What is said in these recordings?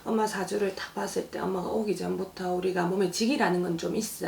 엄마 사주를 딱 봤을 때 엄마가 오기 전부터 우리가 몸에 직이라는 건 좀 있어.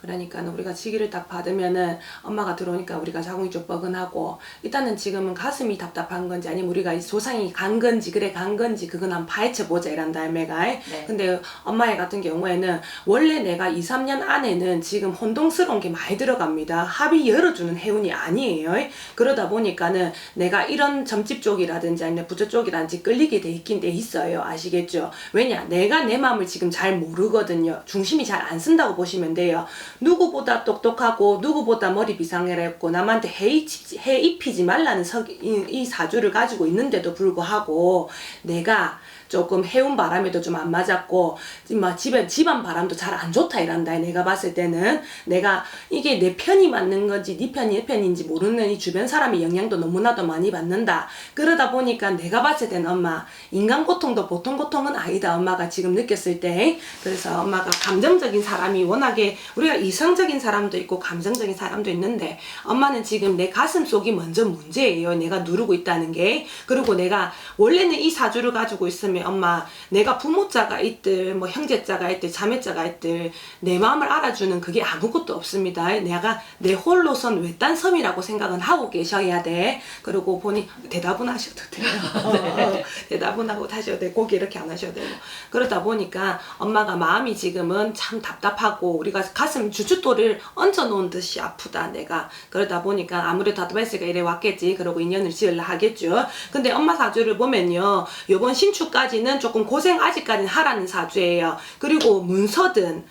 그러니까 우리가 직위를 딱 받으면은 엄마가 들어오니까 우리가 자궁이 좀 뻐근하고, 일단은 지금은 가슴이 답답한 건지 아니면 우리가 조상이 간 건지, 그래 간 건지 그건 한번 파헤쳐 보자 이란 다음에가. 네. 근데 엄마의 같은 경우에는 원래 내가 2, 3년 안에는 지금 혼동스러운 게 많이 들어갑니다. 합이 열어주는 해운이 아니에요. 그러다 보니까는 내가 이런 점집 쪽이라든지 아니면 부처 쪽이라든지 끌리게 돼 있긴 돼 있어요. 아시겠죠? 왜냐? 내가 내 마음을 지금 잘 모르거든요. 중심이 잘 안 쓴다고 보시면 돼요. 누구보다 똑똑하고 누구보다 머리 비상해랬고 남한테 해 입히지 말라는 이 사주를 가지고 있는데도 불구하고 내가 조금 해운 바람에도 좀 안 맞았고 막 집안 바람도 잘 안 좋다 이란다. 내가 봤을 때는 내가 이게 내 편이 맞는 건지 네 편이 내 편인지 모르는 이 주변 사람의 영향도 너무나도 많이 받는다. 그러다 보니까 내가 봤을 때는 엄마 인간 고통도 보통 고통은 아니다. 엄마가 지금 느꼈을 때. 그래서 엄마가 감정적인 사람이 워낙에 우리가 이성적인 사람도 있고 감정적인 사람도 있는데 엄마는 지금 내 가슴 속이 먼저 문제예요. 내가 누르고 있다는 게. 그리고 내가 원래는 이 사주를 가지고 있으면 엄마 내가 부모자가 있들 뭐 형제자가 있들 자매자가 있들 내 마음을 알아주는 그게 아무것도 없습니다. 내가 내 홀로선 외딴 섬이라고 생각은 하고 계셔야 돼. 그리고 보니 대답은 하셔도 돼요. 네. 대답은 하고 하셔도 돼. 고기 이렇게 안 하셔도 되고. 그러다 보니까 엄마가 마음이 지금은 참 답답하고 우리가 가슴 주춧돌을 얹어 놓은 듯이 아프다 내가. 그러다 보니까 아무래도 답답했으니까 이래 왔겠지. 그러고 인연을 지으려 하겠죠. 근데 엄마 사주를 보면요, 요번 신축까지는 조금 고생 아직까지는 하라는 사주예요. 그리고 문서든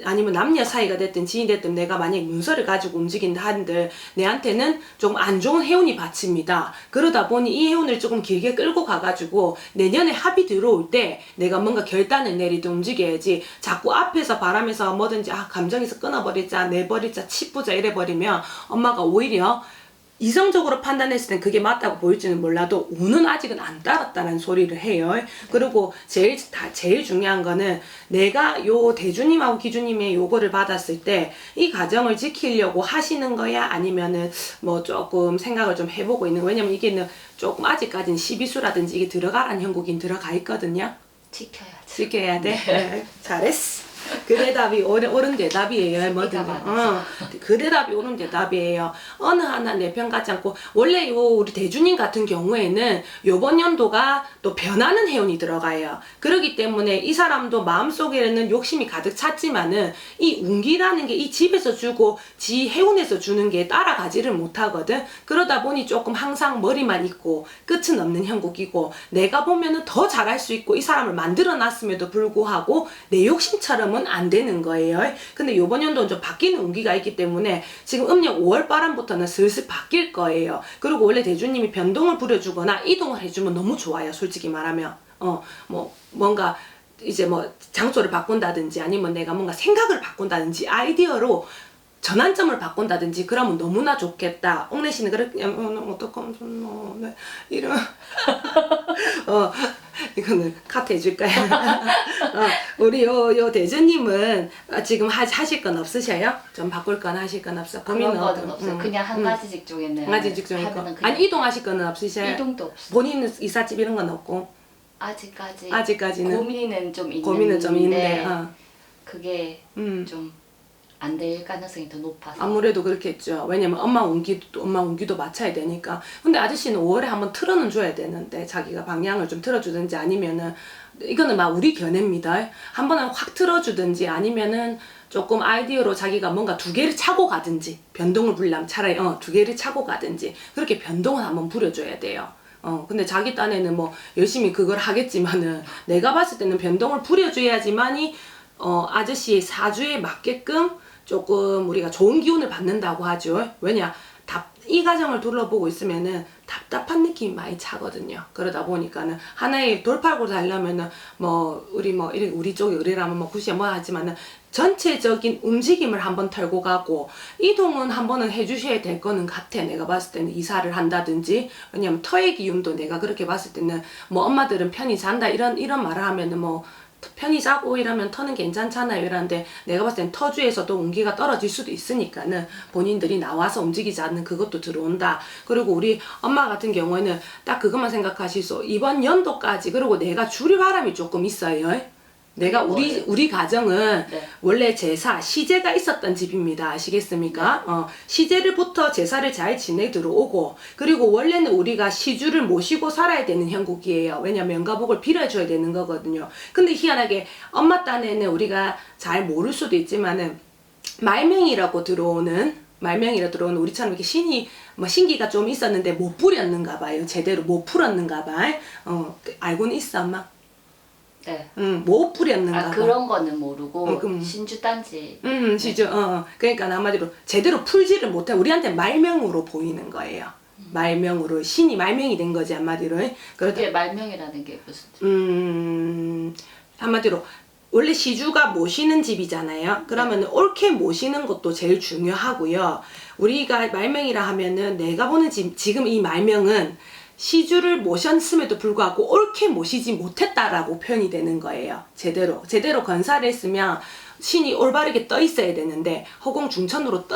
아니면 남녀 사이가 됐든 지인 됐든 내가 만약에 문서를 가지고 움직인다 한들 내한테는 좀 안 좋은 해운이 받칩니다. 그러다 보니 이 해운을 조금 길게 끌고 가가지고 내년에 합이 들어올 때 내가 뭔가 결단을 내리든 움직여야지 자꾸 앞에서 바람에서 뭐든지 감정에서 끊어버리자 내버리자 치부자 이래버리면 엄마가 오히려 이성적으로 판단했을 땐 그게 맞다고 보일지는 몰라도 운은 아직은 안 따랐다는 소리를 해요. 그리고 제일 중요한 거는 내가 요 대주님하고 기주님의 요거를 받았을 때 이 가정을 지키려고 하시는 거야 아니면은 뭐 조금 생각을 좀 해보고 있는 거. 왜냐면 이게 조금 아직까지는 시비수라든지 이게 들어가라는 형국인 들어가 있거든요. 지켜야죠. 지켜야 돼. 네. 잘했어. 그 대답이 옳은 대답이에요. 뭐든 그 대답이 옳은 대답이에요. 어느 하나 내 편 같지 않고 원래 우리 대주님 같은 경우에는 요번 연도가 또 변하는 해운이 들어가요. 그렇기 때문에 이 사람도 마음속에는 욕심이 가득 찼지만은 이 운기라는 게 이 집에서 주고 지 해운에서 주는 게 따라가지를 못하거든. 그러다 보니 조금 항상 머리만 있고 끝은 없는 형국이고 내가 보면은 더 잘할 수 있고 이 사람을 만들어 놨음에도 불구하고 내 욕심처럼 안 되는 거예요. 근데 요번 연도는 좀 바뀌는 운기가 있기 때문에 지금 음력 5월 바람부터는 슬슬 바뀔 거예요. 그리고 원래 대주님이 변동을 부려주거나 이동을 해주면 너무 좋아요. 솔직히 말하면 뭔가 이제 장소를 바꾼다든지 아니면 내가 뭔가 생각을 바꾼다든지 아이디어로 전환점을 바꾼다든지 그러면 너무나 좋겠다. 옥내 씨는 그렇게 어떡하면 이런 이거는 카트 해줄까요? 우리 요 대주님은 지금 하실 건 없으셔요? 좀 바꿀 건 하실 건 없어? 그런 거는 없어요. 그냥 한 가지 직종에는 한 가지 직종에 있고 아니 이동하실 거는 없으셔요? 이동도 없어요. 본인은 이삿집 이런 건 없고 아직까지는 고민은 좀 있는데 그게 좀 안 될 가능성이 더 높아서 아무래도 그렇겠죠. 왜냐면 엄마 운기도 맞춰야 되니까. 근데 아저씨는 5월에 한번 틀어는 줘야 되는데 자기가 방향을 좀 틀어주든지 아니면은 이거는 막 우리 견해입니다. 한 번은 확 틀어주든지 아니면은 조금 아이디어로 자기가 뭔가 두 개를 차고 가든지 변동을 부리려면 차라리 두 개를 차고 가든지 그렇게 변동을 한번 부려줘야 돼요. 근데 자기 딴에는 열심히 그걸 하겠지만은 내가 봤을 때는 변동을 부려줘야지만이 아저씨의 사주에 맞게끔 조금 우리가 좋은 기운을 받는다고 하죠. 왜냐? 이 가정을 둘러보고 있으면은 답답한 느낌이 많이 차거든요. 그러다 보니까는 하나의 돌파구를 달려면은 우리 쪽이 의뢰라면 굿이야 하지만은 전체적인 움직임을 한번 털고 가고 이동은 한번은 해주셔야 될 거는 같아. 내가 봤을 때는 이사를 한다든지 왜냐면 터의 기운도 내가 그렇게 봤을 때는 엄마들은 편히 잔다 이런 말을 하면은 편히 자고 이러면 터는 괜찮잖아요 이러는데 내가 봤을 땐 터주에서도 온기가 떨어질 수도 있으니까는 본인들이 나와서 움직이지 않는 그것도 들어온다. 그리고 우리 엄마 같은 경우에는 딱 그것만 생각하시소. 이번 연도까지 그리고 내가 줄이 바람이 조금 있어요. 내가 우리 가정은 네. 원래 제사 시제가 있었던 집입니다. 아시겠습니까? 시제를부터 제사를 잘 지내 들어오고 그리고 원래는 우리가 시주를 모시고 살아야 되는 형국이에요. 왜냐면 명가복을 빌어줘야 되는 거거든요. 근데 희한하게 엄마 딴에는 우리가 잘 모를 수도 있지만은 말명이라고 들어오는 우리처럼 이렇게 신기가 좀 있었는데 못 부렸는가 봐요. 제대로 못 풀었는가 봐. 알고는 있어 엄마? 네. 못 부렸는가 봐. 그런 거는 모르고 그럼. 신주단지. 시죠. 그러니까 한마디로 제대로 풀지를 못해. 우리한테 말명으로 보이는 거예요. 말명으로 신이 말명이 된 거지 한마디로. 그게 말명이라는 게 무슨 한마디로 원래 시주가 모시는 집이잖아요. 그러면 옳게 모시는 것도 제일 중요하고요. 우리가 말명이라 하면은 내가 보는 지금 이 말명은 시주를 모셨음에도 불구하고 옳게 모시지 못했다라고 표현이 되는 거예요. 제대로 건사를 했으면 신이 올바르게 떠 있어야 되는데 허공 중천으로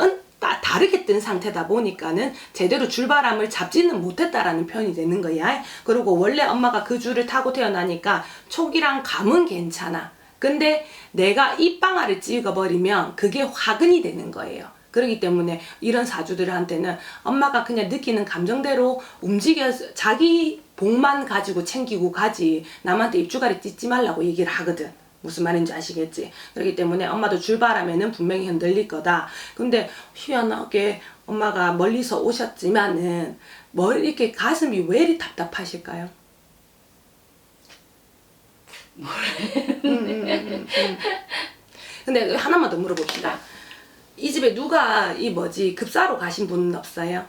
다르게 뜬 상태다 보니까는 제대로 줄바람을 잡지는 못했다라는 표현이 되는 거야. 그리고 원래 엄마가 그 줄을 타고 태어나니까 촉이랑 감은 괜찮아. 근데 내가 입방아를 찍어버리면 그게 화근이 되는 거예요. 그렇기 때문에 이런 사주들한테는 엄마가 그냥 느끼는 감정대로 움직여서 자기 복만 가지고 챙기고 가지 남한테 입주가리 찢지 말라고 얘기를 하거든. 무슨 말인지 아시겠지? 그렇기 때문에 엄마도 줄바람에는 분명히 흔들릴 거다. 근데 희한하게 엄마가 멀리서 오셨지만은 이렇게 가슴이 왜 이리 답답하실까요? 근데 하나만 더 물어봅시다. 이 집에 누가 급사로 가신 분은 없어요?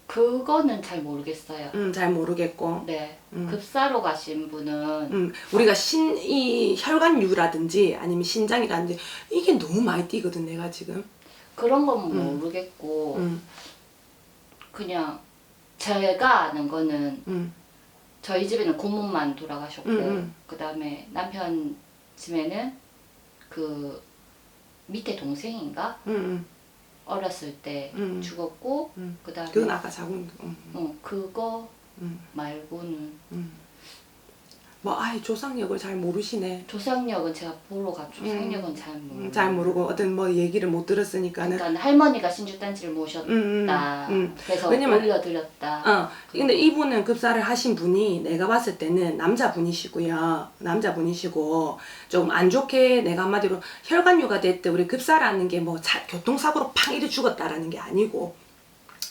그거는 잘 모르겠어요. 잘 모르겠고. 네. 급사로 가신 분은 우리가 이 혈관유라든지 아니면 신장이라든지 이게 너무 많이 뛰거든 내가 지금. 그런 건 모르겠고 그냥 제가 아는 거는 저희 집에는 고모만 돌아가셨고 그 다음에 남편 집에는 그 밑에 동생인가? 어렸을 때 죽었고 그 다음에 그건 아까 자궁 그거 말고는 아예 조상력을 잘 모르시네. 조상력은 제가 보러 갔죠. 조상력은 잘 모르고 잘 모르고 어떤 얘기를 못 들었으니까는. 그러니까 할머니가 신주단지를 모셨다. 그래서 올려드렸다. 근데 이분은 급사를 하신 분이 내가 봤을 때는 남자분이시고요. 남자분이시고 좀 안 좋게 내가 한마디로 혈관유가 됐대. 우리 급사라는 게 교통사고로 팡 이래 죽었다라는 게 아니고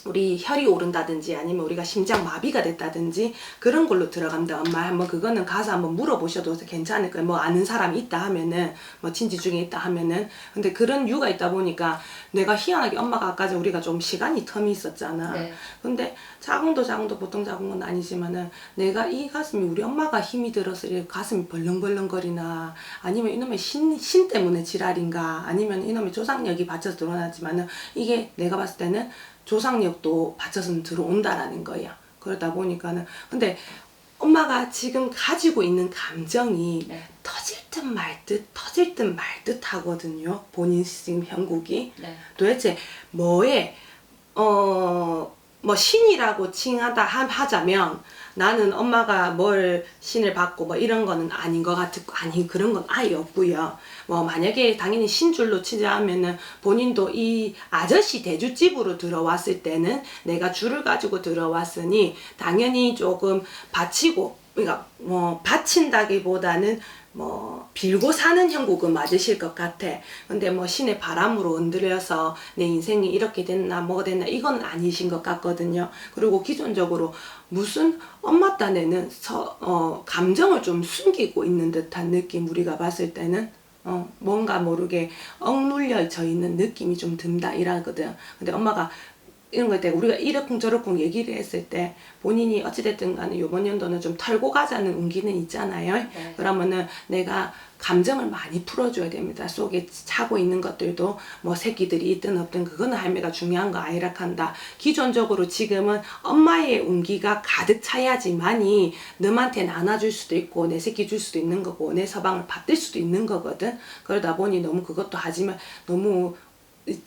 우리 혈이 오른다든지 아니면 우리가 심장 마비가 됐다든지 그런 걸로 들어간다. 엄마 한번 그거는 가서 한번 물어보셔도 괜찮을 거예요. 아는 사람이 있다 하면은 친지 중에 있다 하면은 근데 그런 이유가 있다 보니까 내가 희한하게 엄마가 아까 우리가 좀 시간이 텀이 있었잖아. 네. 근데 자궁도 보통 자궁은 아니지만은 내가 이 가슴이 우리 엄마가 힘이 들어서 이렇게 가슴이 벌렁벌렁거리나 아니면 이놈의 신 때문에 지랄인가 아니면 이놈의 조상력이 받쳐서 드러나지만은 이게 내가 봤을 때는 조상력도 받쳐서 들어온다라는 거야. 그러다 보니까는 근데 엄마가 지금 가지고 있는 감정이 터질 듯 말 듯 하거든요. 본인 지금 형국이. 도대체 신이라고 칭하다 하자면 나는 엄마가 뭘 신을 받고 이런 거는 아닌 것 같고 그런 건 아예 없고요. 만약에 당연히 신줄로 치자면은 본인도 이 아저씨 대주집으로 들어왔을 때는 내가 줄을 가지고 들어왔으니 당연히 조금 바치고 그러니까 바친다기보다는 빌고 사는 형국은 맞으실 것 같아. 근데 신의 바람으로 흔들려서 내 인생이 이렇게 됐나 뭐가 됐나 이건 아니신 것 같거든요. 그리고 기존적으로 무슨 엄마 딴에는 감정을 좀 숨기고 있는 듯한 느낌 우리가 봤을 때는 뭔가 모르게 억눌려져 있는 느낌이 좀 든다 이러거든. 근데 엄마가 이런 거 때 우리가 이러쿵저러쿵 얘기를 했을 때 본인이 어찌됐든 간에 이번 연도는 좀 털고 가자는 운기는 있잖아요. 네. 그러면은 내가 감정을 많이 풀어줘야 됩니다. 속에 차고 있는 것들도 뭐 새끼들이 있든 없든 그거는 할매가 중요한 거 아니라 한다. 기존적으로 지금은 엄마의 운기가 가득 차야지만이 너한테 나눠줄 수도 있고 내 새끼 줄 수도 있는 거고 내 서방을 받들 수도 있는 거거든. 그러다 보니 너무 그것도 하지만 너무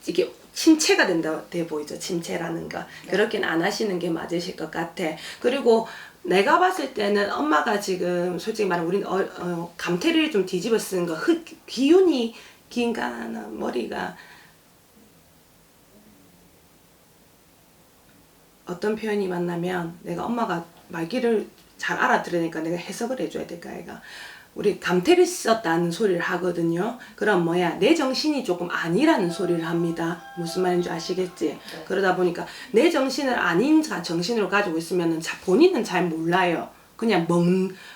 이게 침체가 돼 보이죠. 침체라는 거. 그렇게는 안 하시는 게 맞으실 것 같아. 그리고 내가 봤을 때는 엄마가 지금 솔직히 말하면 우리는 감태를 좀 뒤집어 쓰는 거 기운이 긴가 머리가 어떤 표현이 맞냐면 내가 엄마가 말귀를 잘 알아들으니까 내가 해석을 해줘야 될까 얘가 우리 감태를 썼다는 소리를 하거든요. 그럼 뭐야 내 정신이 조금 아니라는 소리를 합니다. 무슨 말인지 아시겠지? 네. 그러다 보니까 내 정신을 아닌 정신으로 가지고 있으면은 본인은 잘 몰라요. 그냥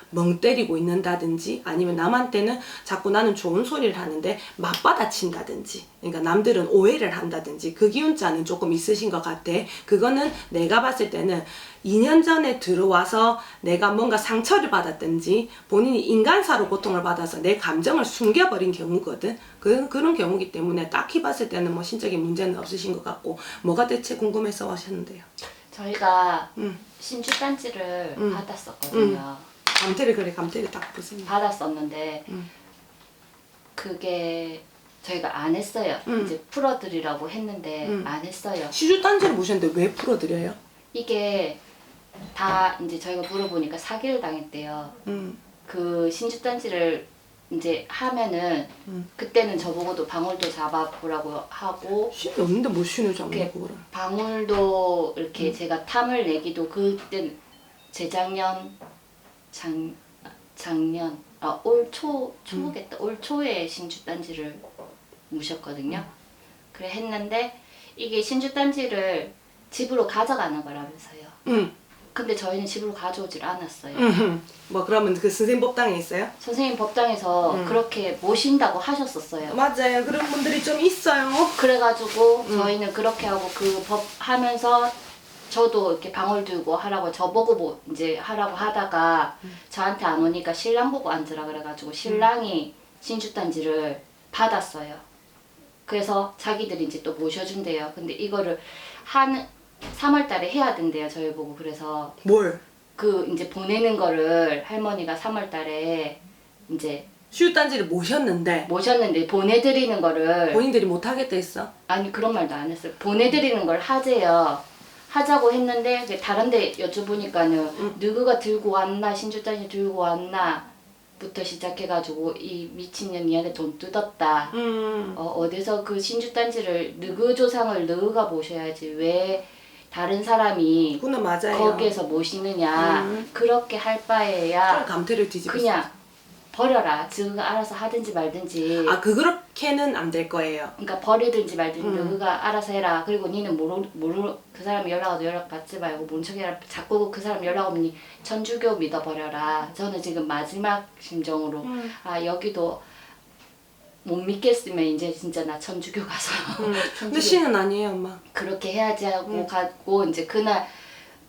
멍 때리고 있는다든지 아니면 남한테는 자꾸 나는 좋은 소리를 하는데 맞받아친다든지 그러니까 남들은 오해를 한다든지 그 기운자는 조금 있으신 것 같아. 그거는 내가 봤을 때는 2년 전에 들어와서 내가 뭔가 상처를 받았든지 본인이 인간사로 고통을 받아서 내 감정을 숨겨버린 경우거든. 그런 경우기 때문에 딱히 봤을 때는 뭐 신적인 문제는 없으신 것 같고 뭐가 대체 궁금해서 하셨는데요. 저희가 신주단지를 받았었거든요. 감태를 딱 보세요. 받았었는데 그게 저희가 안 했어요. 이제 풀어드리라고 했는데 안 했어요. 시주단지를 보셨는데 왜 풀어드려요? 이게 다 이제 저희가 물어보니까 사기를 당했대요. 그 신주단지를 이제 하면은 그때는 저보고도 방울도 잡아보라고 하고 신이 없는데 뭐 신을 잡는 거라. 방울도 이렇게 제가 탐을 내기도 그때 재작년 작년 올 초겠다. 올 초에 신주단지를 무셨거든요. 그래 했는데 이게 신주단지를 집으로 가져가는 거라면서요. 근데 저희는 집으로 가져오질 않았어요. 뭐 그러면 그 선생님 법당에 있어요? 선생님 법당에서 그렇게 모신다고 하셨었어요. 맞아요. 그런 분들이 좀 있어요. 그래가지고 저희는 그렇게 하고 그 법 하면서 저도 이렇게 방울 들고 하라고 저보고 뭐 이제 하라고 하다가 저한테 안 오니까 신랑 보고 앉으라 그래가지고 신랑이 신주단지를 받았어요. 그래서 자기들이 이제 또 모셔준대요. 근데 이거를 한 3월 달에 해야 된대요. 저희 보고. 그래서 뭘? 그 이제 보내는 거를 할머니가 3월 달에 이제 시주단지를 모셨는데 모셨는데 보내드리는 거를 본인들이 못 하겠다 했어? 아니 그런 말도 안 했어요. 보내드리는 걸 하재요. 하자고 했는데 다른 데 여쭤보니까는 누구가 들고 왔나 신주단지 들고 왔나 부터 시작해가지고 이 미친년 니한테 돈 뜯었다. 어디서 그 신주단지를 누구 조상을 누가 모셔야지 왜 다른 사람이 그거는 맞아요. 거기에서 모시느냐. 그렇게 할 바에야 감태를 뒤집어 그냥 버려라. 지가 알아서 하든지 말든지. 아 그렇게는 안 될 거예요. 그러니까 버리든지 말든지 너가 알아서 해라. 그리고 니는 그 사람이 연락 와도 연락 받지 말고 뭔 척해라. 자꾸 그 사람 연락 오면 니 천주교 믿어버려라. 저는 지금 마지막 심정으로 아 여기도 못 믿겠으면 이제 진짜 나 천주교 가서 근데 신은 아니에요, 엄마. 그렇게 해야지 하고 가고 이제 그날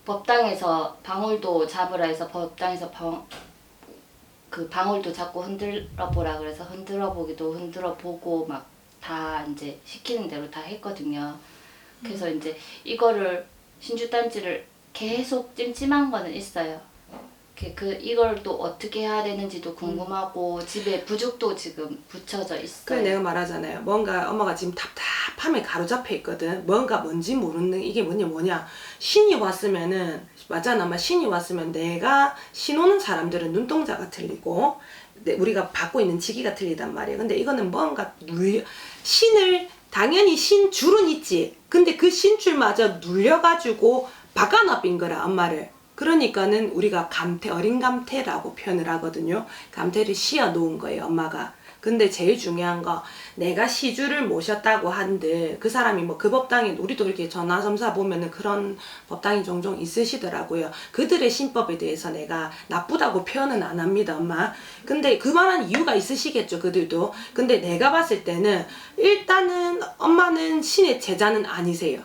법당에서 방울도 잡으라 해서 법당에서 그 방울도 자꾸 흔들어 보라 그래서 흔들어 보기도 흔들어 보고 막 다 이제 시키는 대로 다 했거든요. 그래서 이제 이거를 신주단지를 계속 찜찜한 거는 있어요. 이걸 또 어떻게 해야 되는지도 궁금하고 집에 부죽도 지금 붙여져 있어요. 그래 내가 말하잖아요. 뭔가 엄마가 지금 답답함에 가로잡혀 있거든. 뭔지 모르는 이게 뭐냐. 신이 왔으면은 맞잖아. 아마 신이 왔으면 내가 신 오는 사람들은 눈동자가 틀리고 우리가 받고 있는 직위가 틀리단 말이에요. 근데 이거는 뭔가 신을 당연히 신줄은 있지. 근데 그 신줄마저 눌려가지고 바꿔놔빈 거라 엄마를. 그러니까는 우리가 어린 감태라고 표현을 하거든요. 감태를 씌워 놓은 거예요, 엄마가. 근데 제일 중요한 거, 내가 시주를 모셨다고 한들 그 사람이 뭐 그 법당에 우리도 이렇게 전화점사 보면은 그런 법당이 종종 있으시더라고요. 그들의 신법에 대해서 내가 나쁘다고 표현은 안 합니다, 엄마. 근데 그만한 이유가 있으시겠죠, 그들도. 근데 내가 봤을 때는 일단은 엄마는 신의 제자는 아니세요.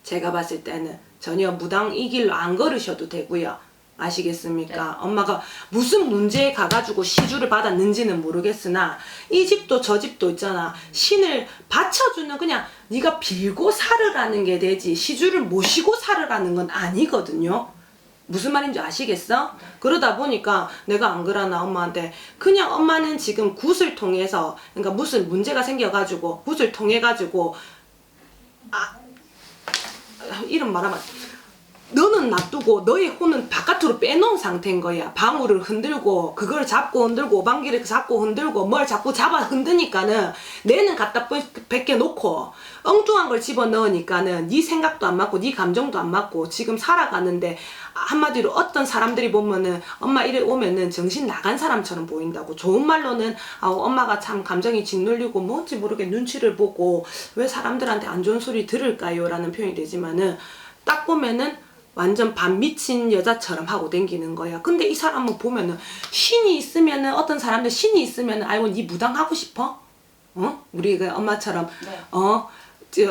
제가 봤을 때는 전혀 무당 이 길로 안 걸으셔도 되고요. 아시겠습니까? 네. 엄마가 무슨 문제에 가가지고 시주를 받았는지는 모르겠으나 이 집도 저 집도 있잖아. 신을 바쳐주는 그냥 네가 빌고 살으라는 게 되지 시주를 모시고 살으라는 건 아니거든요. 무슨 말인지 아시겠어? 그러다 보니까 내가 안 그러나 엄마한테 그냥 엄마는 지금 굿을 통해서 그러니까 무슨 문제가 생겨가지고 굿을 통해가지고 이름 말하면 너는 놔두고 너의 혼은 바깥으로 빼놓은 상태인 거야. 방울을 흔들고 그걸 잡고 흔들고 오방기를 잡고 흔들고 뭘 자꾸 잡아 흔드니까는 내는 갖다 벗겨놓고 엉뚱한 걸 집어넣으니까는 네 생각도 안 맞고 네 감정도 안 맞고 지금 살아가는데 한마디로 어떤 사람들이 보면은 엄마 이래 오면은 정신 나간 사람처럼 보인다고. 좋은 말로는 엄마가 참 감정이 짓눌리고 뭔지 모르게 눈치를 보고 왜 사람들한테 안 좋은 소리 들을까요? 라는 표현이 되지만은 딱 보면은 완전 반 미친 여자처럼 하고 댕기는 거야. 근데 이 사람은 보면은 신이 있으면은 어떤 사람들 신이 있으면은 아이고 니 무당하고 싶어? 우리 그 엄마처럼 네.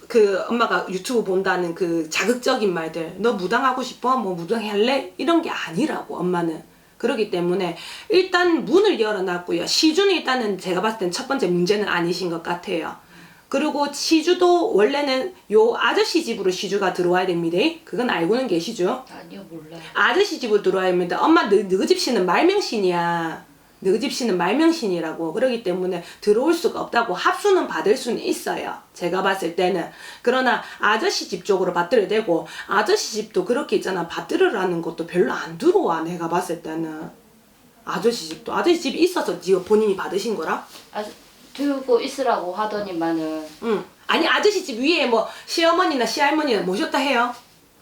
그 엄마가 유튜브 본다는 그 자극적인 말들 너 무당하고 싶어? 뭐 무당할래? 이런 게 아니라고 엄마는. 그렇기 때문에 일단 문을 열어놨고요. 시주는 일단은 제가 봤을 땐 첫 번째 문제는 아니신 것 같아요. 그리고 시주도 원래는 요 아저씨 집으로 시주가 들어와야 됩니다. 그건 알고는 계시죠? 아니요, 몰라요. 아저씨 집으로 들어와야 됩니다. 엄마 너희 집 씨는 말명신이야. 너희 집 씨는 말명신이라고. 그러기 때문에 들어올 수가 없다고. 합수는 받을 수는 있어요. 제가 봤을 때는. 그러나 아저씨 집 쪽으로 받들어야 되고 아저씨 집도 그렇게 있잖아. 받들으라는 것도 별로 안 들어와. 내가 봤을 때는. 아저씨 집도. 아저씨 집이 있어서 본인이 받으신 거라? 들고 있으라고 하더니만은 응. 아니 아저씨 집 위에 뭐 시어머니나 시할머니나 모셨다 해요?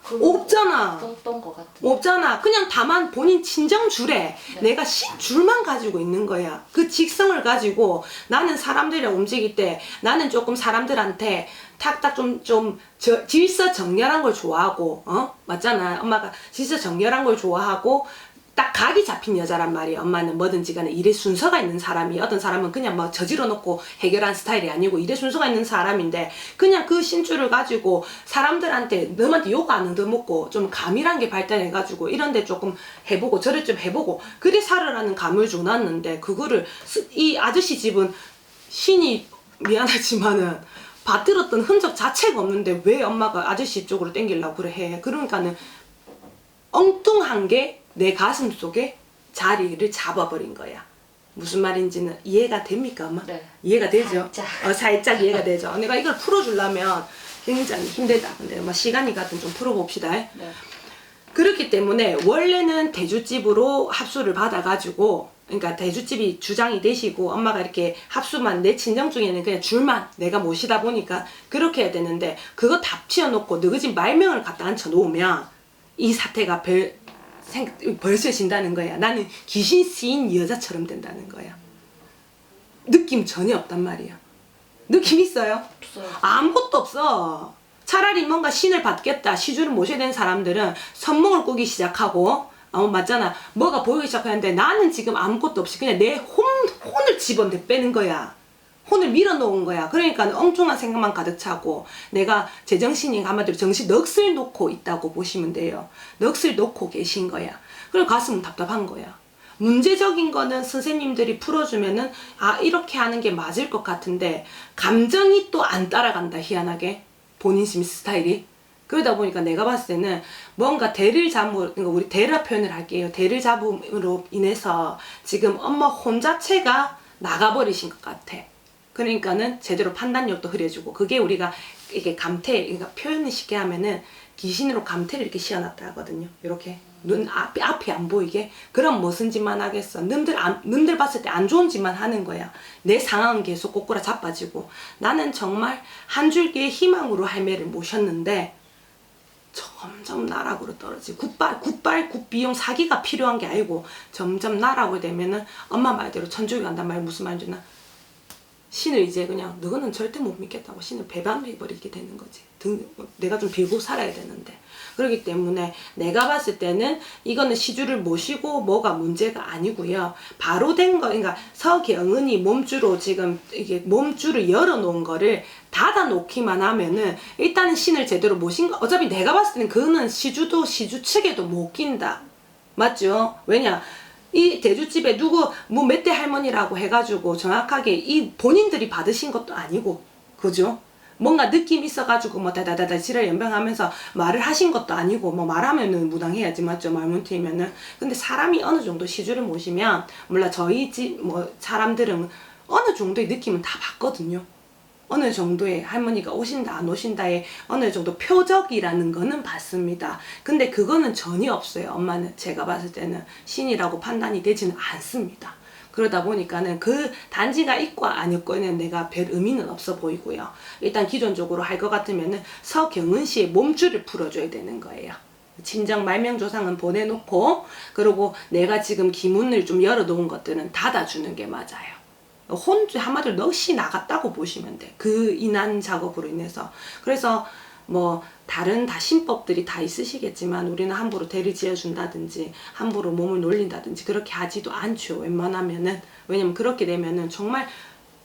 없잖아. 똥똥 거 같은. 없잖아. 그냥 다만 본인 친정 줄에 네. 내가 신 줄만 가지고 있는 거야. 그 직성을 가지고 나는 사람들이랑 움직일 때 나는 조금 사람들한테 탁탁 좀 질서 정렬한 걸 좋아하고 맞잖아. 엄마가 질서 정렬한 걸 좋아하고 딱 각이 잡힌 여자란 말이야. 엄마는 뭐든지 간에 일에 순서가 있는 사람이 어떤 사람은 그냥 뭐 저지러 놓고 해결한 스타일이 아니고 일에 순서가 있는 사람인데 그냥 그 신줄을 가지고 사람들한테 너한테 욕 안 얻어먹고 좀 감이란 게 발달해가지고 이런데 조금 해보고 저래 좀 해보고 그래 살으라는 감을 줘놨는데 그거를 이 아저씨 집은 신이 미안하지만은 받들었던 흔적 자체가 없는데 왜 엄마가 아저씨 쪽으로 땡기려고 그래 해. 그러니까는 엉뚱한 게 내 가슴 속에 자리를 잡아버린 거야. 무슨 말인지는 이해가 됩니까, 엄마? 네. 이해가 되죠? 살짝. 살짝 이해가 되죠. 내가 이걸 풀어주려면 굉장히 힘들다. 근데 시간이 가든 좀 풀어봅시다. 네. 그렇기 때문에 원래는 대주집으로 합수를 받아가지고 그러니까 대주집이 주장이 되시고 엄마가 이렇게 합수만 내 친정 중에는 그냥 줄만 내가 모시다 보니까 그렇게 해야 되는데 그거 다 치워놓고 너희 집 말명을 갖다 앉혀놓으면 이 사태가 벌써진다는 거야. 나는 귀신 쓰인 여자처럼 된다는 거야. 느낌 전혀 없단 말이야. 느낌 있어요? 없어요. 아무것도 없어. 차라리 뭔가 신을 받겠다, 시주를 모셔야 되는 사람들은 선몽을 꾸기 시작하고 맞잖아. 뭐가 보이기 시작하는데 나는 지금 아무것도 없이 그냥 내 혼을 집어내 빼는 거야. 혼을 밀어놓은 거야. 그러니까 엉뚱한 생각만 가득 차고 내가 제정신이 한마디로 정신 넋을 놓고 있다고 보시면 돼요. 넋을 놓고 계신 거야. 그리고 가슴은 답답한 거야. 문제적인 거는 선생님들이 풀어주면은 이렇게 하는 게 맞을 것 같은데 감정이 또 안 따라간다. 희한하게 본인 스타일이. 그러다 보니까 내가 봤을 때는 뭔가 대를 잡음으로, 그러니까 우리 대라 표현을 할게요. 대를 잡음으로 인해서 지금 엄마 혼 자체가 나가버리신 것 같아. 그러니까는 제대로 판단력도 흐려주고 그게 우리가 이게 감태, 그러니까 표현을 쉽게 하면은 귀신으로 감태를 이렇게 씌워놨다 하거든요. 이렇게 눈 앞이 안 보이게. 그럼 무슨 짓만 하겠어. 남들 봤을 때 안 좋은 짓만 하는 거야. 내 상황은 계속 꼬꾸라 자빠지고 나는 정말 한 줄기의 희망으로 할매를 모셨는데 점점 나락으로 떨어지고 굿비용 사기가 필요한 게 아니고 점점 나락으로 되면은 엄마 말대로 천주교 간단 말이 무슨 말인지 나 신을 이제 그냥 너는 절대 못 믿겠다고 신을 배반해버리게 되는 거지. 내가 좀 빌고 살아야 되는데 그렇기 때문에 내가 봤을 때는 이거는 시주를 모시고 뭐가 문제가 아니고요. 바로 된 거, 그러니까 서경은이 몸주로 지금 이게 몸주를 열어놓은 거를 닫아 놓기만 하면은 일단은 신을 제대로 모신 거, 어차피 내가 봤을 때는 그는 시주도 시주 측에도 못 낀다. 맞죠? 왜냐? 이 대주집에 누구 뭐 몇 대 할머니라고 해가지고 정확하게 이 본인들이 받으신 것도 아니고, 그죠? 뭔가 느낌 있어가지고 뭐 다다다다 지랄 연병하면서 말을 하신 것도 아니고, 뭐 말하면은 무당해야지, 맞죠? 말 못 트이면은. 근데 사람이 어느 정도 시주를 모시면, 몰라 저희 집 뭐 사람들은 어느 정도의 느낌은 다 받거든요. 어느 정도의 할머니가 오신다 안 오신다에 어느 정도 표적이라는 거는 봤습니다. 근데 그거는 전혀 없어요. 엄마는 제가 봤을 때는 신이라고 판단이 되지는 않습니다. 그러다 보니까는 그 단지가 있고 안 있고는 내가 별 의미는 없어 보이고요. 일단 기존적으로 할 것 같으면은 서경은 씨의 몸줄을 풀어줘야 되는 거예요. 친정 말명조상은 보내놓고, 그리고 내가 지금 기문을 좀 열어놓은 것들은 닫아주는 게 맞아요. 한마디로 넋이 나갔다고 보시면 돼. 그 인한 작업으로 인해서. 그래서 뭐 다른 다 신법들이 다 있으시겠지만 우리는 함부로 대를 지어준다든지 함부로 몸을 놀린다든지 그렇게 하지도 않죠. 웬만하면은. 왜냐면 그렇게 되면은 정말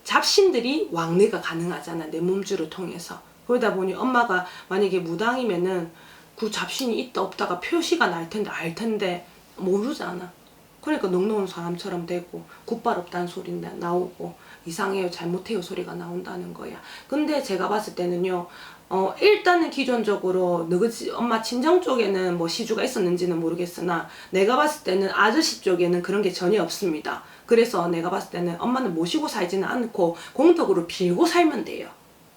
잡신들이 왕래가 가능하잖아. 내 몸주를 통해서. 그러다 보니 엄마가 만약에 무당이면은 그 잡신이 있다 없다가 표시가 날 텐데 알 텐데 모르잖아. 그러니까 넉넉한 사람처럼 되고 굿발 없다는 소리 나오고 이상해요 잘못해요 소리가 나온다는 거야. 근데 제가 봤을 때는요, 일단은 기존적으로 너희 엄마 친정 쪽에는 뭐 시주가 있었는지는 모르겠으나 내가 봤을 때는 아저씨 쪽에는 그런 게 전혀 없습니다. 그래서 내가 봤을 때는 엄마는 모시고 살지는 않고 공덕으로 빌고 살면 돼요.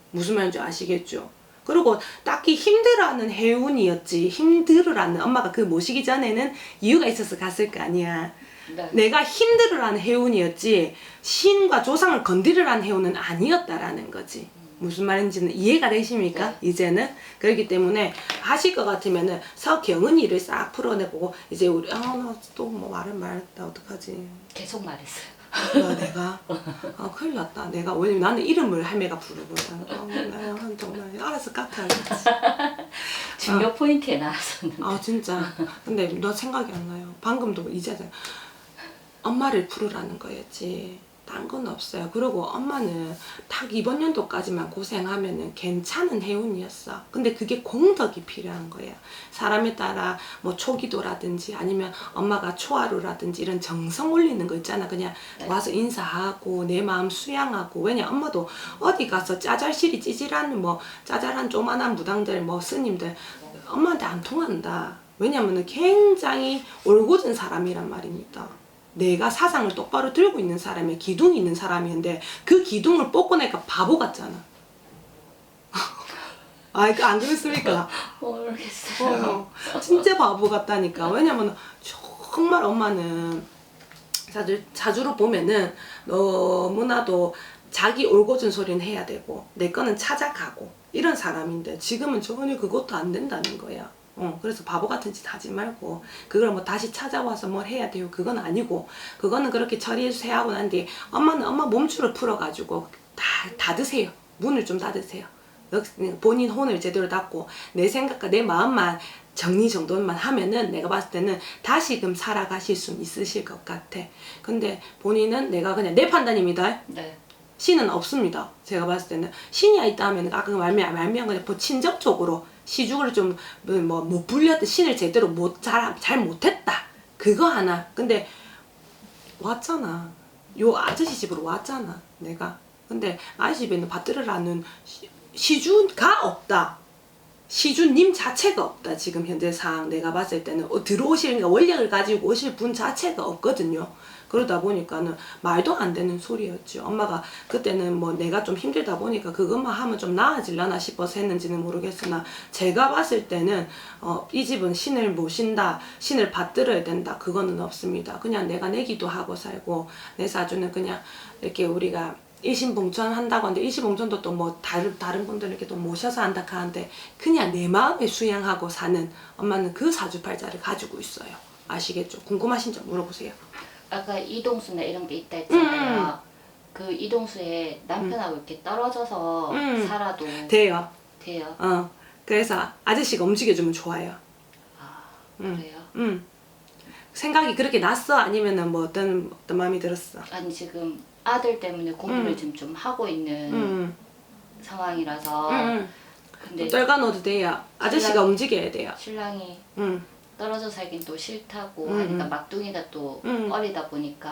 무슨 말인지 아시겠죠? 그리고 딱히 힘들어하는 해운이었지, 힘들으라는, 엄마가 그 모시기 전에는 이유가 있어서 갔을 거 아니야. 네. 내가 힘들으라는 해운이었지 신과 조상을 건드리라는 해운은 아니었다라는 거지. 무슨 말인지는 이해가 되십니까? 네. 이제는. 그렇기 때문에 하실 것 같으면은 서경은이를 싹 풀어내고 이제 우리 나 또 뭐 말했다 어떡하지? 계속 말했어요. 내가 큰일 났다. 내가 왜냐면 나는 이름을 할매가 부르거든. 내가 정말 알아서 깎아야지. 중요 포인트에 나왔었는데. 진짜. 근데 너 생각이 안 나요. 방금도 이제 엄마를 부르라는 거였지. 딴 건 없어요. 그리고 엄마는 딱 이번 연도까지만 고생하면은 괜찮은 해운이었어. 근데 그게 공덕이 필요한 거야. 사람에 따라 뭐 초기도라든지 아니면 엄마가 초하루라든지 이런 정성 올리는 거 있잖아. 그냥 와서 인사하고 내 마음 수양하고. 왜냐 엄마도 어디 가서 짜잘시리 찌질한 뭐 짜잘한 조만한 무당들 뭐 스님들 엄마한테 안 통한다. 왜냐면은 굉장히 올곧은 사람이란 말입니다. 내가 사상을 똑바로 들고 있는 사람이 기둥이 있는 사람인데 그 기둥을 뽑고내니까 바보 같잖아. 이거 안 그랬습니까? 모르겠어요. 진짜 바보 같다니까. 왜냐면 정말 엄마는 자주로 보면은 너무나도 자기 올곧은 소리는 해야 되고 내 거는 찾아가고 이런 사람인데 지금은 전혀 그것도 안 된다는 거야. 그래서 바보 같은 짓 하지 말고 그걸 뭐 다시 찾아와서 뭘 해야 돼요. 그건 아니고 그거는 그렇게 처리해주세요 하고 난 뒤에 엄마는 엄마 몸줄을 풀어가지고 닫으세요. 문을 좀 닫으세요. 본인 혼을 제대로 닫고 내 생각과 내 마음만 정리정돈만 하면은 내가 봤을 때는 다시금 살아가실 수 있으실 것 같아. 근데 본인은 내가 그냥 내 판단입니다. 네. 신은 없습니다. 제가 봤을 때는 신이 있다 하면 아까 말미암 그냥 친접적으로 시주를 좀 뭐 못 불렸다 신을 제대로 잘 못했다 그거 하나. 근데 왔잖아. 요 아저씨 집으로 왔잖아 내가. 근데 아저씨 집에는 받들으라는 시주가 없다. 시주님 자체가 없다. 지금 현재 상황 내가 봤을 때는 들어오실 원력을 가지고 오실 분 자체가 없거든요. 그러다 보니까는 말도 안 되는 소리였죠. 엄마가 그때는 뭐 내가 좀 힘들다 보니까 그것만 하면 좀 나아질라나 싶어서 했는지는 모르겠으나 제가 봤을 때는 이 집은 신을 모신다, 신을 받들어야 된다 그거는 없습니다. 그냥 내가 내기도 하고 살고 내 사주는 그냥 이렇게 우리가 일신봉천 한다고 하는데 일신봉천도 또 뭐 다른 분들 이렇게 또 모셔서 한다 하는데 그냥 내 마음에 수양하고 사는 엄마는 그 사주팔자를 가지고 있어요. 아시겠죠? 궁금하신 점 물어보세요. 아까 이동수나 이런 게 있다 했잖아요. 그 이동수에 남편하고 이렇게 떨어져서 살아도 돼요. 돼요. 그래서 아저씨가 움직여주면 좋아요. 아, 음. 그래요? 생각이 그렇게 났어? 아니면은 뭐 어떤 마음이 들었어? 아니 지금 아들 때문에 고민을 지금 좀 하고 있는 상황이라서 근데 떨가 넣어도 돼요. 아저씨가 신랑- 움직여야 돼요. 신랑이 응. 떨어져 살긴 또 싫다고 하니까 막둥이가 또 어리다 보니까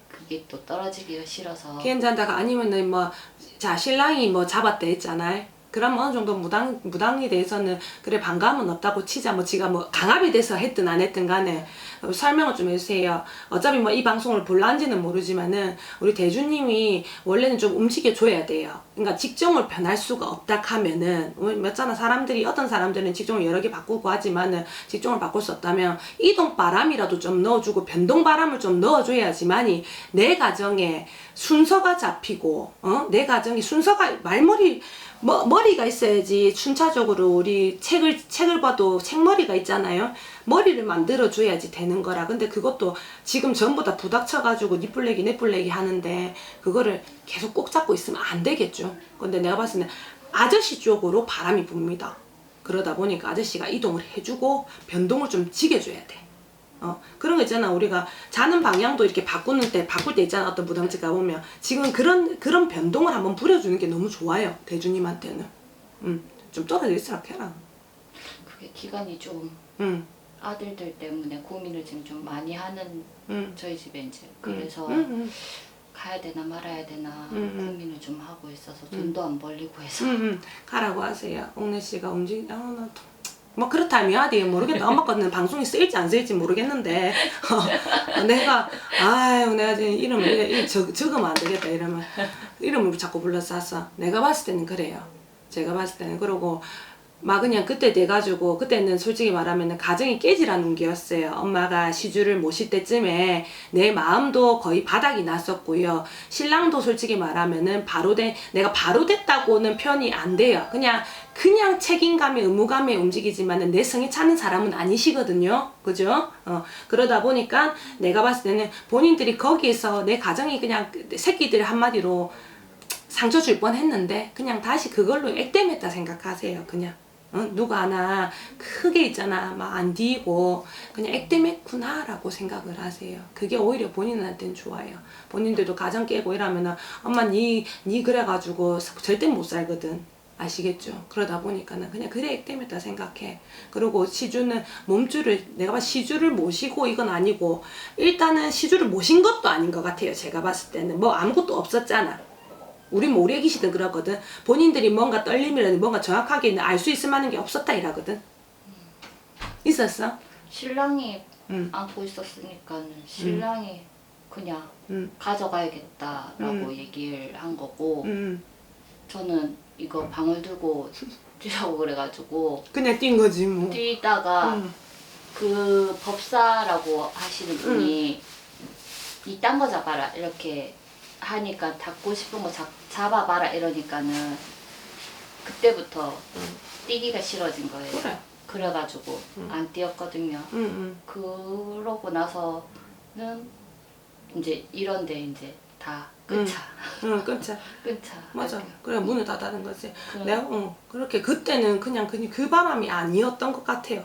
그게 또 떨어지기가 싫어서 괜찮다가 아니면은 뭐 자 신랑이 뭐 잡았다 했잖아요. 그럼 어느 정도 무당에 대해서는 그래 반감은 없다고 치자. 뭐 지가 뭐 강압이 돼서 했든 안 했든 간에 설명을 좀 해주세요. 어차피 뭐 이 방송을 볼란지는 모르지만은 우리 대주님이 원래는 좀 움직여 줘야 돼요. 그러니까 직종을 변할 수가 없다 하면은 맞잖아. 사람들이 어떤 사람들은 직종을 여러 개 바꾸고 하지만은 직종을 바꿀 수 없다면 이동 바람이라도 좀 넣어주고 변동 바람을 좀 넣어줘야지만이 내 가정에 순서가 잡히고 내 가정이 순서가 말머리 머리가 있어야지. 순차적으로 우리 책을 봐도 책머리가 있잖아요. 머리를 만들어 줘야지 되는 거라. 근데 그것도 지금 전부 다 부닥쳐가지고 니 플레기 내 플레기 하는데 그거를 계속 꼭 잡고 있으면 안 되겠죠. 근데 내가 봤을 때는 아저씨 쪽으로 바람이 붑니다. 그러다 보니까 아저씨가 이동을 해주고 변동을 좀 지켜줘야 돼. 그런 거 있잖아. 우리가 자는 방향도 이렇게 바꿀 때 있잖아. 어떤 무당집 가보면 지금 그런 변동을 한번 부려주는 게 너무 좋아요. 대주님한테는. 좀 떨어져 있으라 해라. 그게 기간이 좀 아들들 때문에 고민을 지금 좀 많이 하는 저희 집에 이제 그래서 가야 되나 말아야 되나 고민을 좀 하고 있어서 돈도 안 벌리고 해서 가라고 하세요. 옥래 씨가 뭐 그렇다면 어디 모르겠다. 엄마 거는 방송이 쓰일지 안 쓰일지 모르겠는데 내가 지금 이름을 적으면 안 되겠다 이러면 이름을 자꾸 불러서 내가 봤을 때는 그래요. 제가 봤을 때는 그러고 막 그냥 그때 돼가지고 그때는 솔직히 말하면 가정이 깨지라는 게였어요. 엄마가 시주를 모실 때쯤에 내 마음도 거의 바닥이 났었고요. 신랑도 솔직히 말하면은 내가 바로 됐다고는 표현이 안 돼요. 그냥 책임감에 의무감에 움직이지만은 내 성에 차는 사람은 아니시거든요. 그죠? 그러다 보니까 내가 봤을 때는 본인들이 거기에서 내 가정이 그냥 새끼들 한마디로 상처 줄 뻔했는데 그냥 다시 그걸로 액땜했다 생각하세요. 그냥. 누가 하나 크게 있잖아 막 안 뒤고 그냥 액땜했구나 라고 생각을 하세요. 그게 오히려 본인한테는 좋아요. 본인들도 가정 깨고 이러면은 엄마 니 그래가지고 절대 못 살거든. 아시겠죠? 그러다 보니까는 그냥 그래 액땜했다 생각해. 그리고 시주는 내가 봤을 때 시주를 모시고 이건 아니고 일단은 시주를 모신 것도 아닌 것 같아요. 제가 봤을 때는 뭐 아무것도 없었잖아. 우리 뭐 우리 애기시든 그러거든. 본인들이 뭔가 떨림이라든지 뭔가 정확하게 알 수 있을 만한 게 없었다 이러거든. 있었어? 신랑이 안고 있었으니까는 신랑이 그냥 가져가야겠다라고 얘기를 한 거고 저는 이거 방울 들고 뛰라고 그래가지고 그냥 뛴 거지 뭐. 뛰다가 그 법사라고 하시는 분이 이딴 거 잡아라 이렇게 하니까 잡고 싶은 거 잡아봐라 이러니까는 그때부터 뛰기가 싫어진 거예요. 그래. 그래가지고 안 뛰었거든요. 그러고 나서는 이제 이런데 이제 다 끊자. 끊자. 끊자. 맞아. 할게요. 그래 문을 닫아는 거지. 그래. 내가 그렇게 그때는 그냥 그 바람이 아니었던 것 같아요.